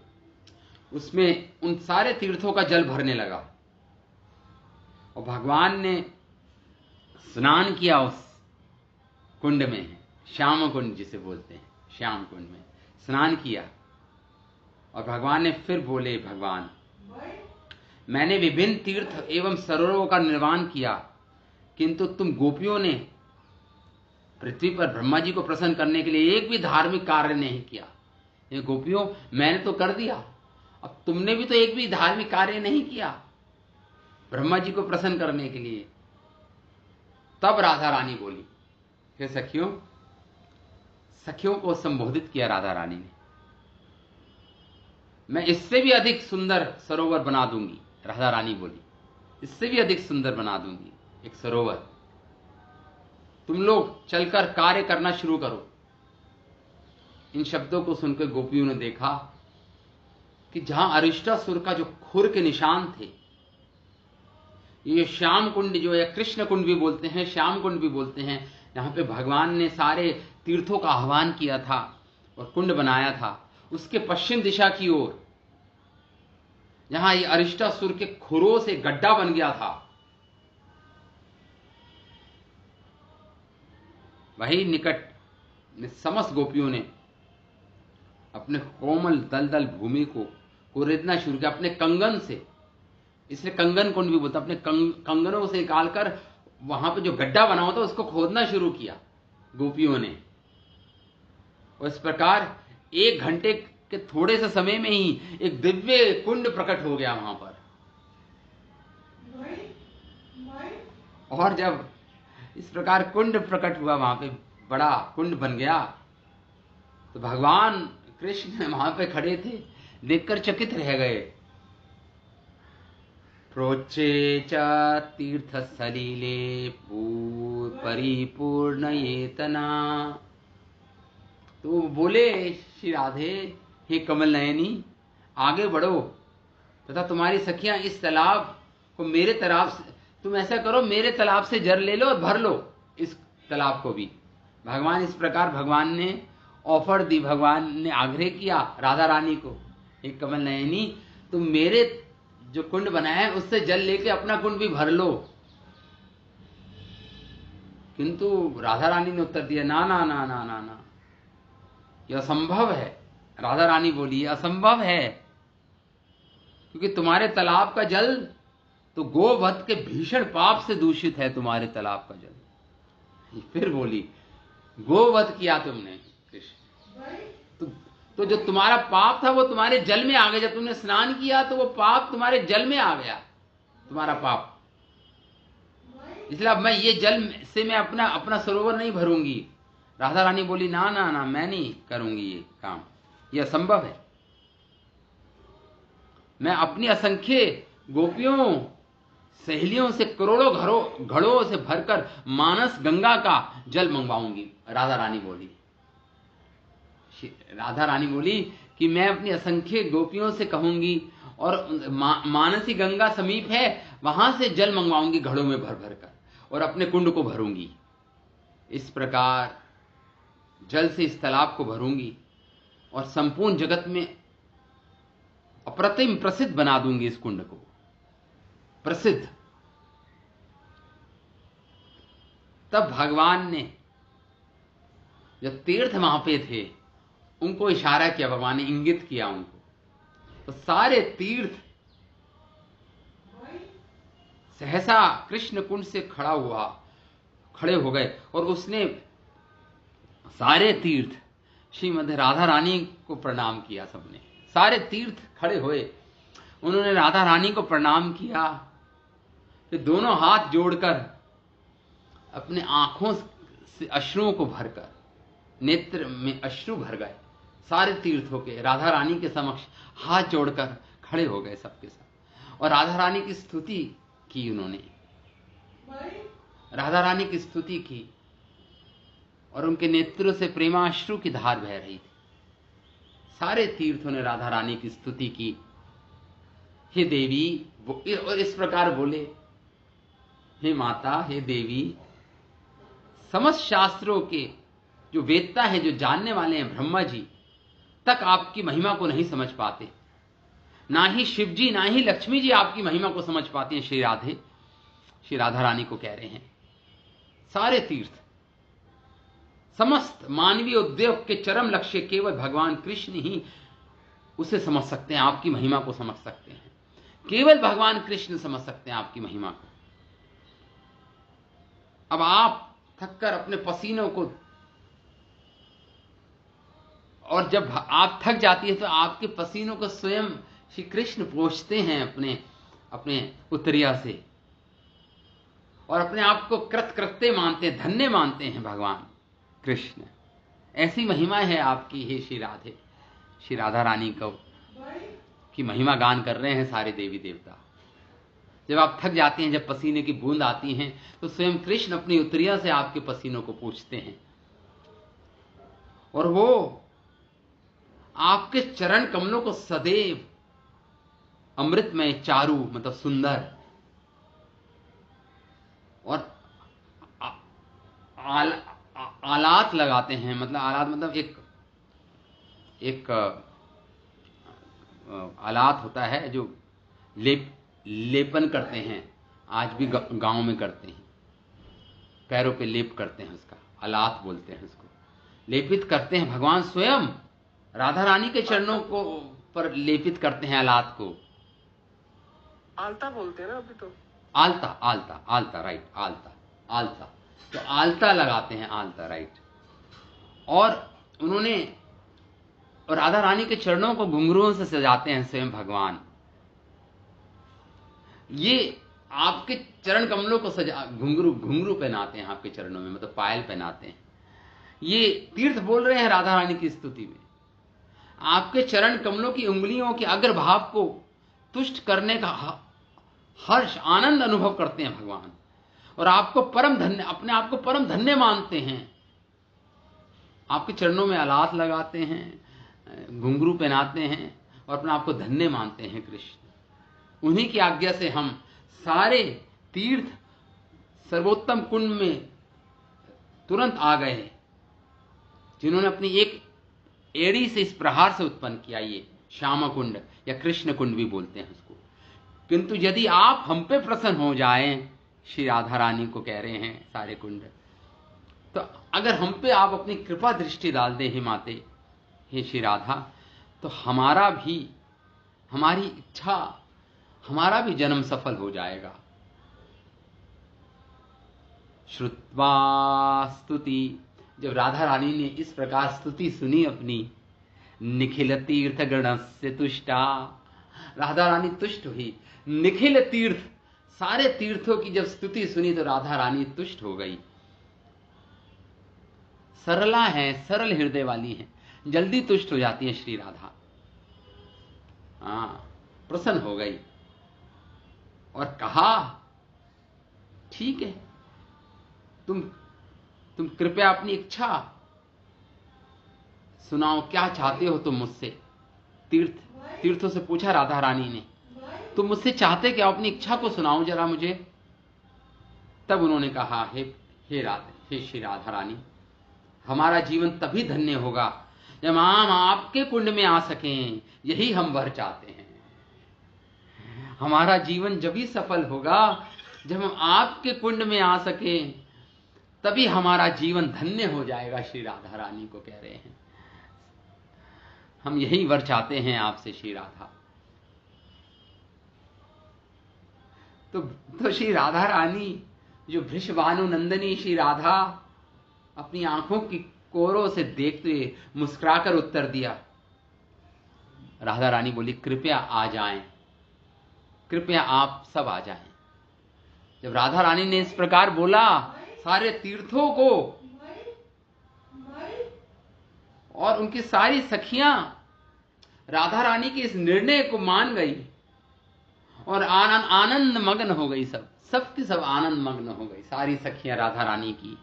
उसमें उन सारे तीर्थों का जल भरने लगा और भगवान ने स्नान किया उस कुंड में, श्याम कुंड जिसे बोलते हैं, श्याम कुंड में स्नान किया। और भगवान ने फिर बोले, भगवान मैंने विभिन्न तीर्थ एवं सरोवरों का निर्माण किया, किंतु तुम गोपियों ने पृथ्वी पर ब्रह्मा जी को प्रसन्न करने के लिए एक भी धार्मिक कार्य नहीं किया। ये गोपियों, मैंने तो कर दिया, अब तुमने भी तो एक भी धार्मिक कार्य नहीं किया ब्रह्मा जी को प्रसन्न करने के लिए। तब राधा रानी बोली, हे सखियों, सखियों को संबोधित किया राधा रानी ने, मैं इससे भी अधिक सुंदर सरोवर बना दूंगी। राधा रानी बोली, इससे भी अधिक सुंदर बना दूंगी, एक सरोवर। तुम लोग चलकर कार्य करना शुरू करो। इन शब्दों को सुनकर गोपियों ने देखा कि जहां अरिष्टासुर का जो खुर के निशान थे, ये श्याम कुंड जो है, कृष्ण कुंड भी बोलते हैं, श्याम कुंड भी बोलते हैं, यहां पे भगवान ने सारे तीर्थों का आह्वान किया था और कुंड बनाया था, उसके पश्चिम दिशा की ओर जहां ये अरिष्टासुर के खुरों से गड्ढा बन गया था, वही निकट में समस्त गोपियों ने अपने कोमल दलदल भूमि को कुरेदना शुरू किया अपने कंगन से। इसलिए कंगन कुंड भी बोलता, अपने कंगनों से निकालकर वहां पे जो गड्ढा बना हुआ था उसको खोदना शुरू किया गोपियों ने। और इस प्रकार 1 घंटे के थोड़े से समय में ही एक दिव्य कुंड प्रकट हो गया वहां पर। और जब इस प्रकार कुंड प्रकट हुआ, वहां पे बड़ा कुंड बन गया, तो भगवान कृष्ण वहां पे खड़े थे, देखकर चकित रह गए। प्रोचे च तीर्थ सलिले परिपूर्ण येतना। तो वो बोले, श्री राधे, हे कमल नयनी, आगे बढ़ो तथा तुम्हारी सखियां इस तालाब को मेरे तालाब से, तुम ऐसा करो, मेरे तालाब से जल ले लो और भर लो इस तालाब को भी। भगवान इस प्रकार भगवान ने ऑफर दी, भगवान ने आग्रह किया राधा रानी को, हे कमल नयनी, तुम मेरे जो कुंड बनाया है उससे जल लेके अपना कुंड भी भर लो। किंतु राधा रानी ने उत्तर दिया, ना ना ना ना ना ना, यह असंभव है। राधा रानी बोली, यह असंभव है, क्योंकि तुम्हारे तालाब का जल तो गोवध के भीषण पाप से दूषित है, तुम्हारे तालाब का जल। फिर बोली, गोवध किया तुमने कृष्ण, तो जो तुम्हारा पाप था वो तुम्हारे जल में आ गया। जब तुमने स्नान किया तो वो पाप तुम्हारे जल में आ गया, तुम्हारा पाप। इसलिए अब मैं ये जल से मैं अपना सरोवर नहीं भरूंगी। राधा रानी बोली, ना ना ना, मैं नहीं करूंगी ये काम, ये असंभव है। मैं अपनी असंख्य गोपियों सहेलियों से करोड़ों घड़ों से भरकर मानस गंगा का जल मंगवाऊंगी। राधा रानी बोली कि मैं अपनी असंख्य गोपियों से कहूंगी और मानसी गंगा समीप है, वहां से जल मंगवाऊंगी घड़ों में भर भर कर और अपने कुंड को भरूंगी। इस प्रकार जल से इस तालाब को भरूंगी और संपूर्ण जगत में अप्रतिम प्रसिद्ध बना दूंगी इस कुंड को, प्रसिद्ध। तब भगवान ने जो तीर्थ वहां पे थे उनको इशारा किया, भगवान ने इंगित किया उनको, तो सारे तीर्थ सहसा कृष्ण कुंड से खड़े हो गए और उसने सारे तीर्थ श्रीमद् राधा रानी को प्रणाम किया। सबने, सारे तीर्थ खड़े हुए, उन्होंने राधा रानी को प्रणाम किया, फिर दोनों हाथ जोड़कर अपने आंखों से अश्रुओं को भरकर, नेत्र में अश्रु भर गए, सारे तीर्थों के राधा रानी के समक्ष हाथ जोड़कर खड़े हो गए सबके साथ, और राधा रानी की स्तुति की। उन्होंने राधा रानी की स्तुति की और उनके नेत्रों से प्रेमाश्रु की धार बह रही थी। सारे तीर्थों ने राधा रानी की स्तुति की, हे देवी, और इस प्रकार बोले, हे माता, हे देवी, समस्त शास्त्रों के जो वेदता है, जो जानने वाले हैं, ब्रह्मा जी तक आपकी महिमा को नहीं समझ पाते, ना ही शिव जी ना ही लक्ष्मी जी आपकी महिमा को समझ पाते हैं। श्री राधा रानी को कह रहे हैं, सारे तीर्थ, समस्त मानवीय उद्योग के चरम लक्ष्य केवल भगवान कृष्ण ही उसे समझ सकते हैं, आपकी महिमा को समझ सकते हैं। केवल भगवान कृष्ण समझ सकते हैं आपकी महिमा को। अब आप थककर अपने पसीनों को, और जब आप थक जाती है तो आपके पसीनों को स्वयं श्री कृष्ण पोंछते हैं अपने उत्तरिया से, और अपने आप को कृतकृत्य मानते हैं, धन्य मानते हैं भगवान कृष्ण। ऐसी महिमा है आपकी, हे श्री राधा रानी को की महिमा गान कर रहे हैं सारे देवी देवता। जब आप थक जाते हैं, जब पसीने की बूंद आती हैं, तो स्वयं कृष्ण अपनी उतरिया से आपके पसीनों को पूछते हैं और वो आपके चरण कमलों को सदैव अमृतमय, चारु मतलब सुंदर और आलात लगाते हैं। मतलब आलात मतलब एक आलात होता है जो लेपन करते हैं, आज भी गांव में करते हैं, पैरों पे लेप करते हैं, उसका आलात बोलते हैं उसको। लेपित करते हैं, भगवान स्वयं राधा रानी के चरणों को पर लेपित करते हैं आलात को। आलता बोलते हैं ना अभी तो। आलता, आलता, आलता, राइट, आलता, आलता। तो आलता लगाते हैं, आलता, राइट। और उन्होंने राधा रानी के चरणों को घुंघरुओं से सजाते हैं स्वयं भगवान। ये आपके चरण कमलों को सजा, घुंघरू पहनाते हैं आपके चरणों में, मतलब पायल पहनाते हैं। ये तीर्थ बोल रहे हैं राधा रानी की स्तुति में। आपके चरण कमलों की उंगलियों के अग्रभाव को तुष्ट करने का हर्ष, आनंद अनुभव करते हैं भगवान, और आपको परम धन्य, अपने आप को परम धन्य मानते हैं। आपके चरणों में आलात लगाते हैं, घुंघरू पहनाते हैं और अपने आप को धन्य मानते हैं कृष्ण। उन्हीं की आज्ञा से हम सारे तीर्थ सर्वोत्तम कुंड में तुरंत आ गए, जिन्होंने अपनी एक एड़ी से इस प्रहार से उत्पन्न किया। ये श्याम कुंड या कृष्ण कुंड भी बोलते हैं उसको। किंतु यदि आप हम पे प्रसन्न हो जाएं, श्री राधा रानी को कह रहे हैं सारे कुंड, तो अगर हम पे आप अपनी कृपा दृष्टि डाल दे, हे माते, हे श्री राधा, तो हमारा भी, हमारी इच्छा, हमारा भी जन्म सफल हो जाएगा। श्रुत्वा स्तुति, जब राधा रानी ने इस प्रकार स्तुति सुनी अपनी, निखिल तीर्थ गणस्य तुष्टा, राधा रानी तुष्ट हुई। निखिल तीर्थ, सारे तीर्थों की जब स्तुति सुनी तो राधा रानी तुष्ट हो गई। सरला है, सरल हृदय वाली है, जल्दी तुष्ट हो जाती है श्री राधा। प्रसन्न हो गई और कहा, ठीक है, तुम कृपया अपनी इच्छा सुनाओ, क्या चाहते हो तुम मुझसे। तीर्थों से पूछा राधा रानी ने, तुम मुझसे चाहते क्या, अपनी इच्छा को सुनाओ जरा मुझे। तब उन्होंने कहा, हे श्री राधा रानी, हमारा जीवन तभी धन्य होगा जब हम आपके कुंड में आ सकें, यही हम वर चाहते हैं। हमारा जीवन जब ही सफल होगा जब हम आपके कुंड में आ सकें, तभी हमारा जीवन धन्य हो जाएगा। श्री राधा रानी को कह रहे हैं, हम यही वर चाहते हैं आपसे श्री राधा। तो श्री राधा रानी, जो वृषभानु नंदनी श्री राधा, अपनी आंखों की कोरों से देखते हुए मुस्कुराकर उत्तर दिया। राधा रानी बोली, कृपया आ जाएं, कृपया आप सब आ जाएं। जब राधा रानी ने इस प्रकार बोला, सारे तीर्थों को और उनकी सारी सखियां राधा रानी के इस निर्णय को मान गई और आनंद मग्न हो गई। सबकी सब आनंद मग्न हो गई, सारी सखियां राधा रानी की।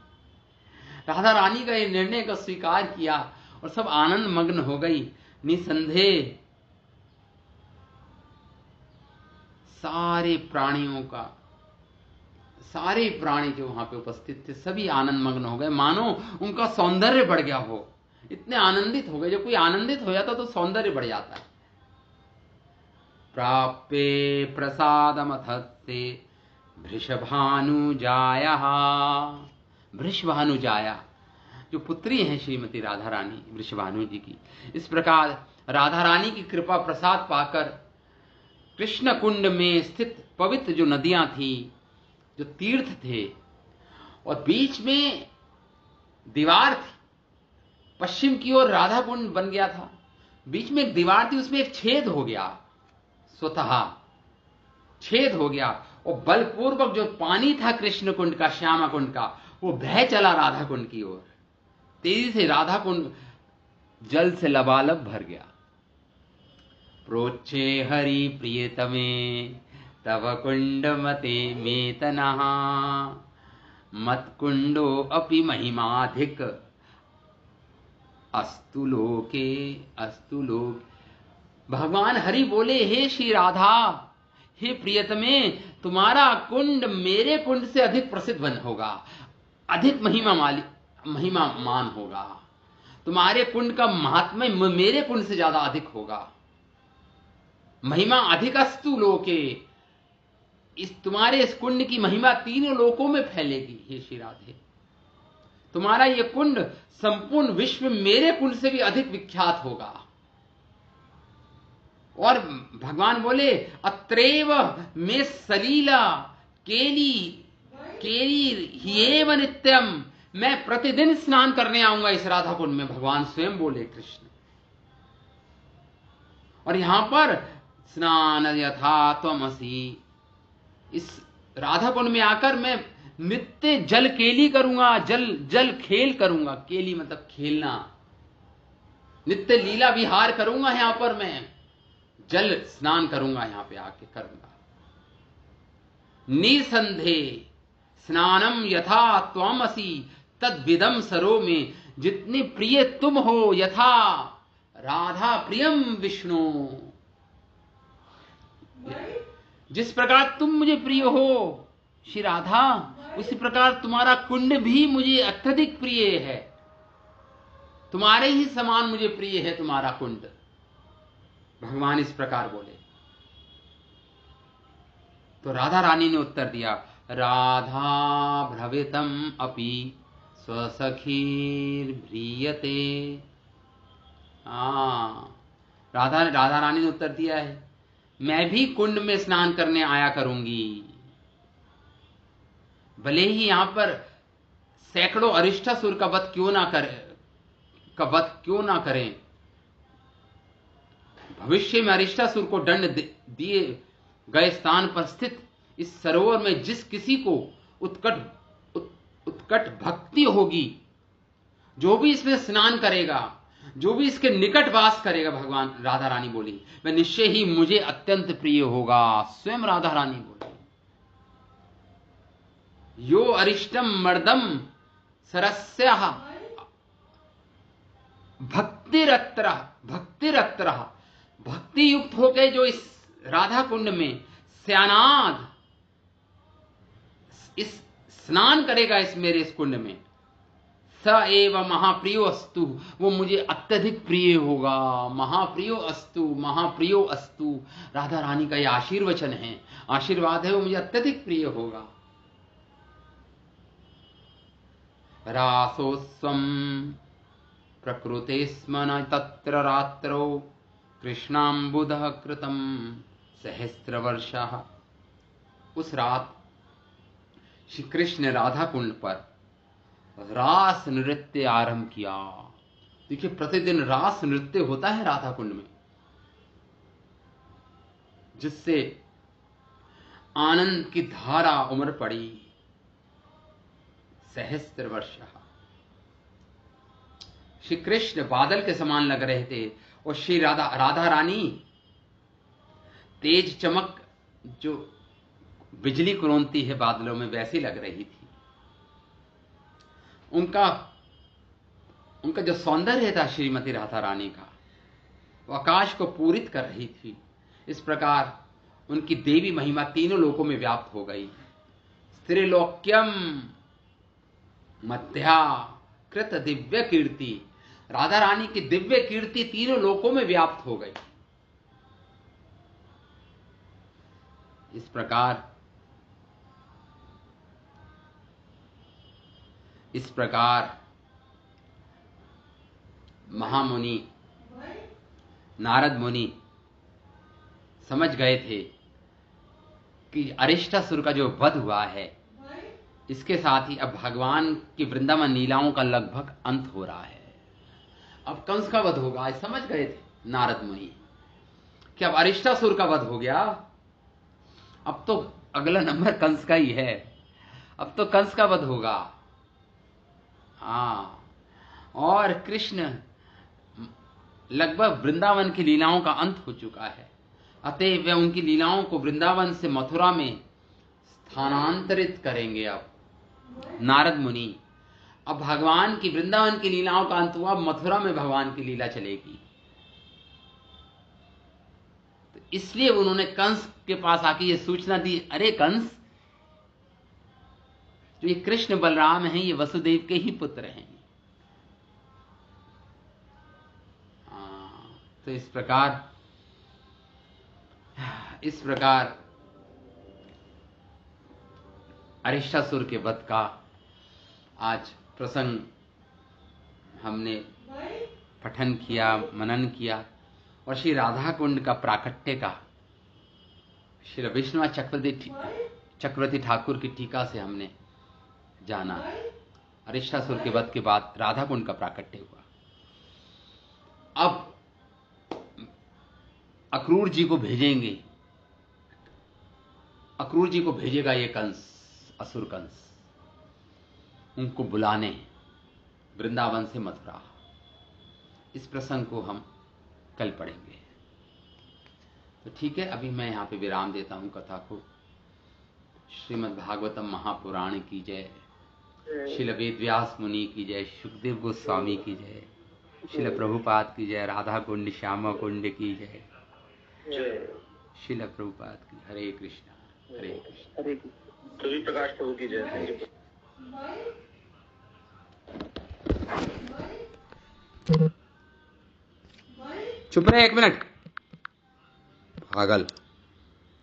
राधा रानी का ये निर्णय को स्वीकार किया और सब आनंद मग्न हो गई। निसंदेह सारे प्राणी जो वहां पे उपस्थित थे, सभी आनंद मग्न हो गए, मानो उनका सौंदर्य बढ़ गया हो। इतने आनंदित हो गए, जब कोई आनंदित हो जाता तो सौंदर्य बढ़ जाता है। प्राप्ये प्रसादमथस्ते वृषभानुजाया, जो पुत्री हैं श्रीमती राधा रानी वृषभानु जी की। इस प्रकार राधा रानी की कृपा प्रसाद पाकर कृष्ण कुंड में स्थित पवित्र जो नदियां थी, जो तीर्थ थे, और बीच में दीवार थी, पश्चिम की ओर राधा कुंड बन गया था, बीच में एक दीवार थी, उसमें एक छेद हो गया, स्वतः छेद हो गया, और बलपूर्वक जो पानी था कृष्ण कुंड का, श्यामा कुंड का, वो बह चला राधा कुंड की ओर। तेजी से राधा कुंड जल से लबालब भर गया। प्रोचे हरि प्रियतमे तव कुंड मते मेतनः मत्कुंडो अपि महिमाधिक अस्तु लोके अस्तु लोक। भगवान हरि बोले, हे श्री राधा, हे प्रियतमे, तुम्हारा कुंड मेरे कुंड से अधिक प्रसिद्ध बन होगा, अधिक महिमामान होगा। तुम्हारे कुंड का महात्म्य मेरे कुंड से ज्यादा अधिक होगा। महिमा अधिक अस्तु लोके, तुम्हारे इस कुंड की महिमा तीनों लोकों में फैलेगी। हे श्री राधे, तुम्हारा यह कुंड संपूर्ण विश्व में मेरे कुंड से भी अधिक विख्यात होगा। और भगवान बोले, अत्रैव में सलीला केली केली हिएव नित्यम, मैं प्रतिदिन स्नान करने आऊंगा इस राधा कुंड में। भगवान स्वयं बोले, कृष्ण। और यहां पर स्नान यथा त्वमसि, इस राधा कुंड में आकर मैं नित्य जल केली करूंगा, जल खेल करूंगा। केली मतलब खेलना। नित्य लीला विहार करूंगा, यहां पर मैं जल स्नान करूंगा, यहां पे आके करूंगा। निसंदेह स्नानम यथा त्वमसि तद्विदम सरो में, जितने प्रिय तुम हो यथा राधा प्रियम विष्णु, जिस प्रकार तुम मुझे प्रिय हो श्री राधा, उसी प्रकार तुम्हारा कुंड भी मुझे अत्यधिक प्रिय है। तुम्हारे ही समान मुझे प्रिय है तुम्हारा कुंड। भगवान इस प्रकार बोले। तो राधा रानी ने उत्तर दिया, राधा भ्रवितम अपि स्वसखीर भ्रियते। राधा रानी ने उत्तर दिया है, मैं भी कुंड में स्नान करने आया करूंगी। भले ही यहां पर सैकड़ों अरिष्टासुर का वध क्यों ना करें, भविष्य में अरिष्टासुर को दंड दिए गए स्थान पर स्थित इस सरोवर में जिस किसी को उत्कट भक्ति होगी, जो भी इसमें स्नान करेगा, जो भी इसके निकट वास करेगा, भगवान राधा रानी बोली, वह निश्चय ही मुझे अत्यंत प्रिय होगा। स्वयं राधा रानी बोली, यो अरिष्टम मर्दम सरस्यः भक्तिरत्र भक्ति युक्त होकर जो इस राधा कुंड में स्यानाद इस स्नान करेगा, इस मेरे इस कुंड में, स एव महाप्रियो अस्तु, वो मुझे अत्यधिक प्रिय होगा। महाप्रियो अस्तु। राधा रानी का यह आशीर्वचन है, आशीर्वाद है, वो मुझे अत्यधिक प्रिय होगा। रासोस्वम प्रकृते स्मन तत्र रात्रो कृष्णाम्बुदः कृतम सहस्रवर्षः। उस रात श्री कृष्ण ने राधा कुंड पर रास नृत्य आरंभ किया। देखिए, प्रतिदिन रास नृत्य होता है राधा कुंड में, जिससे आनंद की धारा उमड़ पड़ी। सहस्त्र वर्ष श्री कृष्ण बादल के समान लग रहे थे, और श्री राधा रानी तेज चमक जो बिजली कुरोंती है बादलों में, वैसी लग रही थी। उनका जो सौंदर्य था श्रीमती राधा रानी का, वो आकाश को पूरित कर रही थी। इस प्रकार उनकी देवी महिमा तीनों लोकों में व्याप्त हो गई। स्त्रीलोक्यम मध्या कृत दिव्य कीर्ति, राधा रानी की दिव्य कीर्ति तीनों लोकों में व्याप्त हो गई। इस प्रकार महामुनि नारद मुनि समझ गए थे कि अरिष्टासुर का जो वध हुआ है, इसके साथ ही अब भगवान की वृंदावन लीलाओं का लगभग अंत हो रहा है। अब कंस का वध होगा, आज समझ गए थे नारद मुनि कि अब अरिष्टासुर का वध हो गया। अब तो अगला नंबर कंस का ही है, अब तो कंस का वध होगा। और कृष्ण लगभग वृंदावन की लीलाओं का अंत हो चुका है। अतः वे उनकी लीलाओं को वृंदावन से मथुरा में स्थानांतरित करेंगे। अब नारद मुनि, अब भगवान की वृंदावन की लीलाओं का अंत हुआ, अब मथुरा में भगवान की लीला चलेगी। तो इसलिए उन्होंने कंस के पास आके ये सूचना दी, अरे कंस, तो ये कृष्ण बलराम हैं, ये वसुदेव के ही पुत्र हैं। तो इस प्रकार अरिष्टासुर के वध का आज प्रसंग हमने पठन किया, मनन किया, और श्री राधा कुंड का प्राकट्य का श्री विष्णु चक्रवर्ती ठाकुर की टीका से हमने जाना। अरिष्टासुर के वध के बाद राधा कुंड का प्राकट्य हुआ। अब अक्रूर जी को भेजेंगे, अक्रूर जी को भेजेगा ये कंस, असुर कंस, उनको बुलाने वृंदावन से मथुरा। इस प्रसंग को हम कल पढ़ेंगे। तो ठीक है, अभी मैं यहां पे विराम देता हूं कथा को। श्रीमद् भागवतम महापुराण की जय, श्रील वेदव्यास मुनि की जय, सुखदेव गोस्वामी की जय, श्रील प्रभुपाद की जय, राधा कुंड श्यामा कुंड की जय, श्रील प्रभुपाद की। हरे कृष्णा हरे कृष्णा। हरे कृष्ण। प्रकाश प्रभु की जय। चुप रहे, 1 मिनट, पागल।